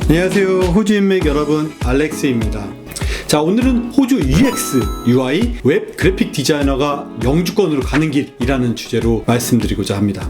안녕하세요, 호주 인맥 여러분, 알렉스입니다. 자, 오늘은 호주 UX, UI, 웹 그래픽 디자이너가 영주권으로 가는 길이라는 주제로 말씀드리고자 합니다.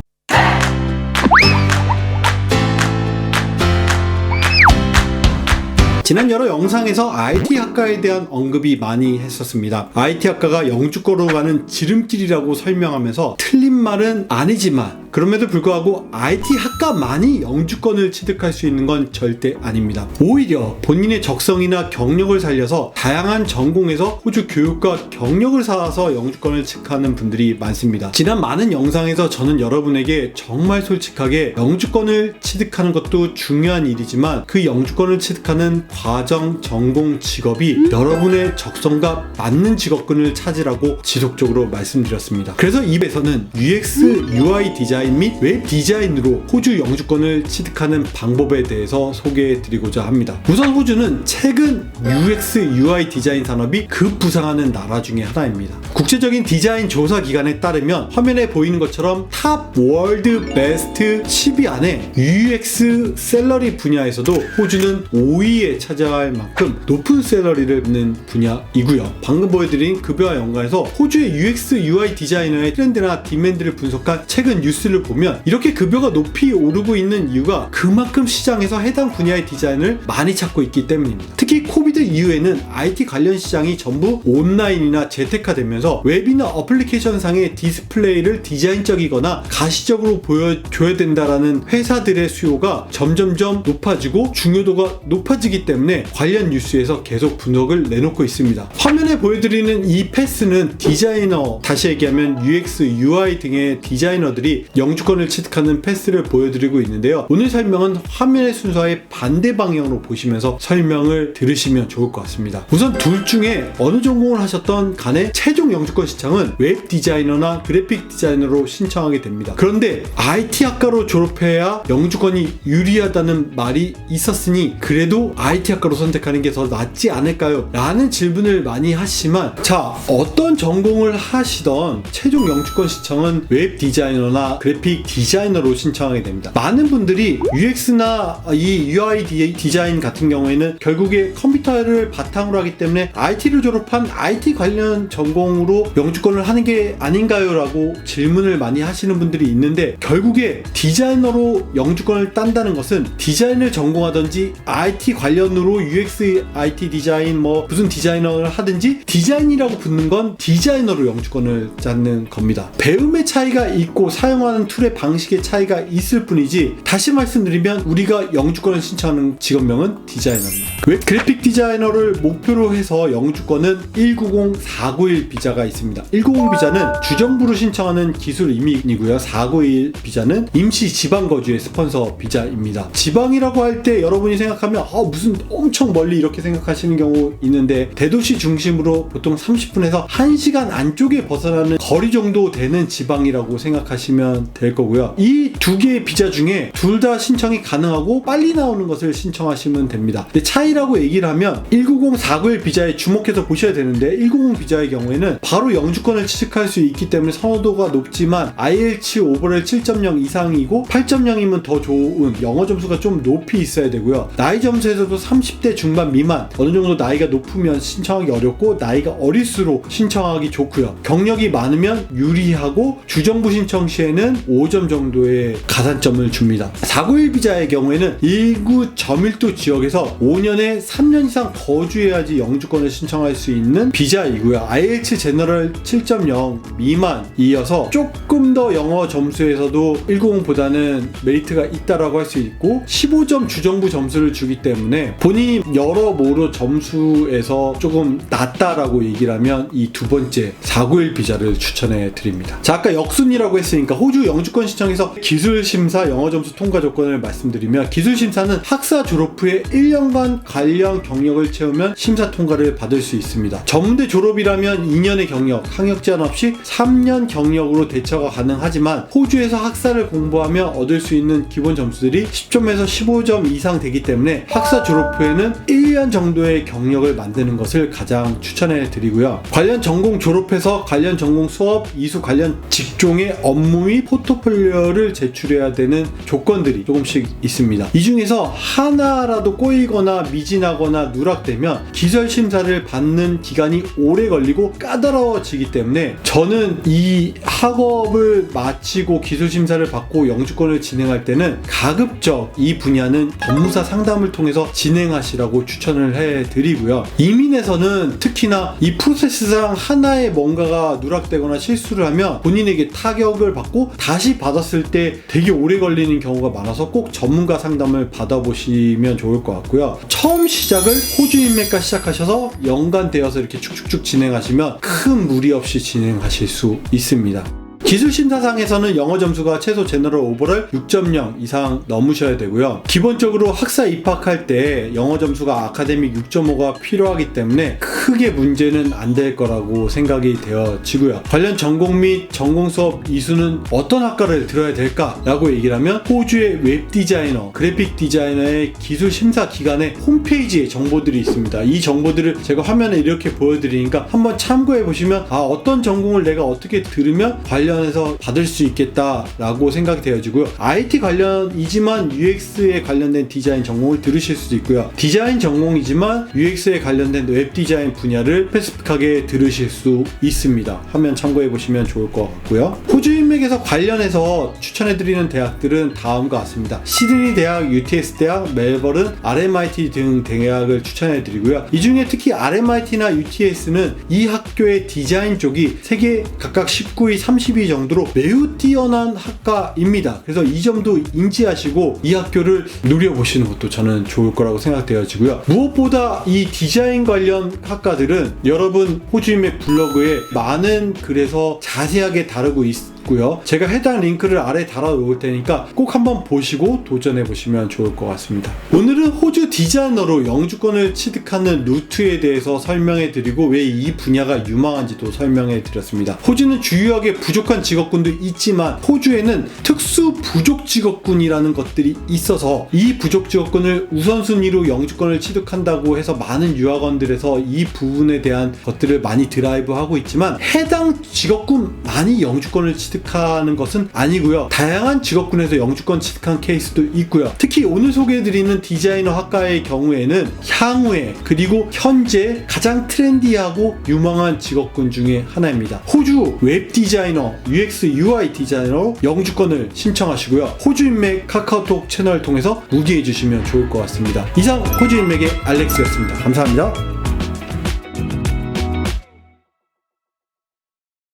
지난 여러 영상에서 IT 학과에 대한 언급이 많이 했었습니다. IT 학과가 영주권으로 가는 지름길이라고 설명하면서 틀린 말은 아니지만 그럼에도 불구하고 IT 학과만이 영주권을 취득할 수 있는 건 절대 아닙니다. 오히려 본인의 적성이나 경력을 살려서 다양한 전공에서 호주 교육과 경력을 쌓아서 영주권을 취득하는 분들이 많습니다. 지난 많은 영상에서 저는 여러분에게 정말 솔직하게 영주권을 취득하는 것도 중요한 일이지만 그 영주권을 취득하는 과정, 전공, 직업이 여러분의 적성과 맞는 직업군을 찾으라고 지속적으로 말씀드렸습니다. 그래서 이 입에서는 UX, UI 디자인 및 웹 디자인으로 호주 영주권을 취득하는 방법에 대해서 소개해드리고자 합니다. 우선 호주는 최근 UX, UI 디자인 산업이 급부상하는 나라 중에 하나입니다. 국제적인 디자인 조사 기관에 따르면 화면에 보이는 것처럼 탑 월드 베스트 10위 안에 UX 셀러리 분야에서도 호주는 5위에 차지할 만큼 높은 셀러리를 받는 분야이고요. 방금 보여드린 급여와 연관해서 호주의 UX, UI 디자이너의 트렌드나 디맨드를 분석한 최근 뉴스를 보면 이렇게 급여가 높이 오르고 있는 이유가 그만큼 시장에서 해당 분야의 디자인을 많이 찾고 있기 때문입니다. 특히 코비드 이후에는 IT 관련 시장이 전부 온라인이나 재택화되면서 웹이나 어플리케이션 상의 디스플레이를 디자인적이거나 가시적으로 보여줘야 된다라는 회사들의 수요가 점점점 높아지고 중요도가 높아지기 때문에 관련 뉴스에서 계속 분석을 내놓고 있습니다. 화면에 보여드리는 이 패스는 디자이너, 다시 얘기하면 UX, UI 등의 디자이너들이 영주권을 취득하는 패스를 보여드리고 있는데요. 오늘 설명은 화면의 순서의 반대 방향으로 보시면서 설명을 들으시면 좋을 것 같습니다. 우선 둘 중에 어느 전공을 하셨던 간에 최종 영주권 신청은 웹 디자이너나 그래픽 디자이너로 신청하게 됩니다. 그런데 IT 학과로 졸업해야 영주권이 유리하다는 말이 있었으니 그래도 IT 학과로 선택하는 게 더 낫지 않을까요? 라는 질문을 많이 하시지만, 자, 어떤 전공을 하시던 최종 영주권 신청은 웹 디자이너나 그래픽 디자이너로 신청하게 됩니다. 많은 분들이 UX나 이 UI 디자인 같은 경우에는 결국에 컴퓨터를 바탕으로 하기 때문에 IT를 졸업한 IT 관련 전공으로 영주권을 하는 게 아닌가요? 라고 질문을 많이 하시는 분들이 있는데, 결국에 디자이너로 영주권을 딴다는 것은 디자인을 전공하든지 IT 관련으로 UX, IT 디자인 무슨 디자이너를 하든지 디자인이라고 붙는 건 디자이너로 영주권을 찾는 겁니다. 배움의 차이가 있고 사용하는 툴의 방식의 차이가 있을 뿐이지, 다시 말씀드리면 우리가 영주권을 신청하는 직업명은 디자이너입니다. 그래픽 디자이너를 목표로 해서 영주권은 190-491 비자가 있습니다. 190 비자는 주정부로 신청하는 기술 이민이고요. 491 비자는 임시 지방 거주의 스폰서 비자입니다. 지방이라고 할 때 여러분이 생각하면 무슨 엄청 멀리 이렇게 생각하시는 경우 있는데, 대도시 중심으로 보통 30분에서 1시간 안쪽에 벗어나는 거리 정도 되는 지방이라고 생각하시면 될 거고요. 이 두 개의 비자 중에 둘 다 신청이 가능하고 빨리 나오는 것을 신청하시면 됩니다. 근데 차이라고 얘기를 하면 190-491 비자에 주목해서 보셔야 되는데, 190 비자의 경우에는 바로 영주권을 취득할 수 있기 때문에 선호도가 높지만 IELTS 오버럴 7.0 이상이고 8.0이면 더 좋은, 영어 점수가 좀 높이 있어야 되고요. 나이 점수에서도 30대 중반 미만, 어느 정도 나이가 높으면 신청하기 어렵고 나이가 어릴수록 신청하기 좋고요. 경력이 많으면 유리하고 주정부 신청 시에는 5점 정도의 가산점을 줍니다. 491 비자의 경우에는 일구 저밀도 지역에서 5년에 3년 이상 거주해야지 영주권을 신청할 수 있는 비자이고요. IELTS 제너럴 7.0 미만이어서 조금 더 영어 점수에서도 190보다는 메리트가 있다라고 할 수 있고 15점 주정부 점수를 주기 때문에 본인이 여러모로 점수에서 조금 낮다라고 얘기를 하면 이 두 번째 491 비자를 추천해 드립니다. 자, 아까 역순이라고 했으니까 호주 영주권 신청에서 기술심사 영어 점수 통과 조건을 말씀드리면, 기술심사는 학사 졸업 후에 1년간 관련 경력을 채우면 심사 통과를 받을 수 있습니다. 전문대 졸업이라면 2년의 경력, 학력 제한 없이 3년 경력으로 대처가 가능하지만 호주에서 학사를 공부하며 얻을 수 있는 기본 점수들이 10점에서 15점 이상 되기 때문에 학사 졸업 후에는 1년 정도의 경력을 만드는 것을 가장 추천해 드리고요. 관련 전공 졸업해서 관련 전공 수업, 이수 관련 직종의 업무 및 포트폴리오를 제출해야 되는 조건들이 조금씩 있습니다. 이 중에서 하나라도 꼬이거나 미진하거나 누락되면 기술 심사를 받는 기간이 오래 걸리고 까다로워지기 때문에 저는 이 학업을 마치고 기술 심사를 받고 영주권을 진행할 때는 가급적 이 분야는 법무사 상담을 통해서 진행하시라고 추천을 해드리고요. 이민에서는 특히나 이 프로세스상 하나의 뭔가가 누락되거나 실수를 하면 본인에게 타격을 받고 다시 받았을 때 되게 오래 걸리는 경우가 많아서 꼭 전문가 상담을 받아보시면 좋을 것 같고요. 처음 시작을 호주 인맥과 시작하셔서 연관되어서 이렇게 축축축 진행하시면 큰 무리 없이 진행하실 수 있습니다. 기술심사상에서는 영어 점수가 최소 제너럴 오버럴 6.0 이상 넘으셔야 되고요. 기본적으로 학사 입학할 때 영어 점수가 아카데믹 6.5가 필요하기 때문에 크게 문제는 안 될 거라고 생각이 되어지고요. 관련 전공 및 전공 수업 이수는 어떤 학과를 들어야 될까라고 얘기를 하면 호주의 웹 디자이너, 그래픽 디자이너의 기술 심사 기관의 홈페이지에 정보들이 있습니다. 이 정보들을 제가 화면에 이렇게 보여드리니까 한번 참고해 보시면 어떤 전공을 내가 어떻게 들으면 관련해서 받을 수 있겠다라고 생각이 되어지고요. IT 관련이지만 UX에 관련된 디자인 전공을 들으실 수도 있고요. 디자인 전공이지만 UX에 관련된 웹 디자인 분야를 스페시픽하게 들으실 수 있습니다. 화면 참고해 보시면 좋을 것 같고요. 호주 인맥에서 관련해서 추천해드리는 대학들은 다음과 같습니다. 시드니 대학, UTS 대학, 멜버른, RMIT 등 대학을 추천해드리고요. 이 중에 특히 RMIT나 UTS는 이 학교의 디자인 쪽이 세계 각각 19위, 30위 정도로 매우 뛰어난 학과입니다. 그래서 이 점도 인지하시고 이 학교를 누려보시는 것도 저는 좋을 거라고 생각되어지고요. 무엇보다 이 디자인 관련 학과들은 여러분 호주인맥 블로그에 많은 글에서 자세하게 다루고 있고요. 제가 해당 링크를 아래 달아 놓을 테니까 꼭 한번 보시고 도전해 보시면 좋을 것 같습니다. 오늘은 호주 디자이너로 영주권을 취득하는 루트에 대해서 설명해 드리고 왜 이 분야가 유망한지도 설명해 드렸습니다. 호주는 주요하게 부족한 직업군도 있지만 호주에는 특수 부족 직업군이라는 것들이 있어서 이 부족 직업군을 우선순위로 영주권을 취득한다고 해서 많은 유학원들에서 이 부분에 대한 것들을 많이 드라이브하고 있지만 해당 직업군만이 영주권을 취득하는 것은 아니고요. 다양한 직업군에서 영주권 취득한 케이스도 있고요. 특히 오늘 소개해드리는 디자이너 학과의 경우에는 향후에 그리고 현재 가장 트렌디하고 유망한 직업군 중에 하나입니다. 호주 웹 디자이너, UX, UI 디자이너로 영주권을 신청하시고요. 호주 인맥 카카오톡 채널을 통해서 문의해 주시면 좋을 것 같습니다. 이상 호주 인맥의 알렉스였습니다. 감사합니다.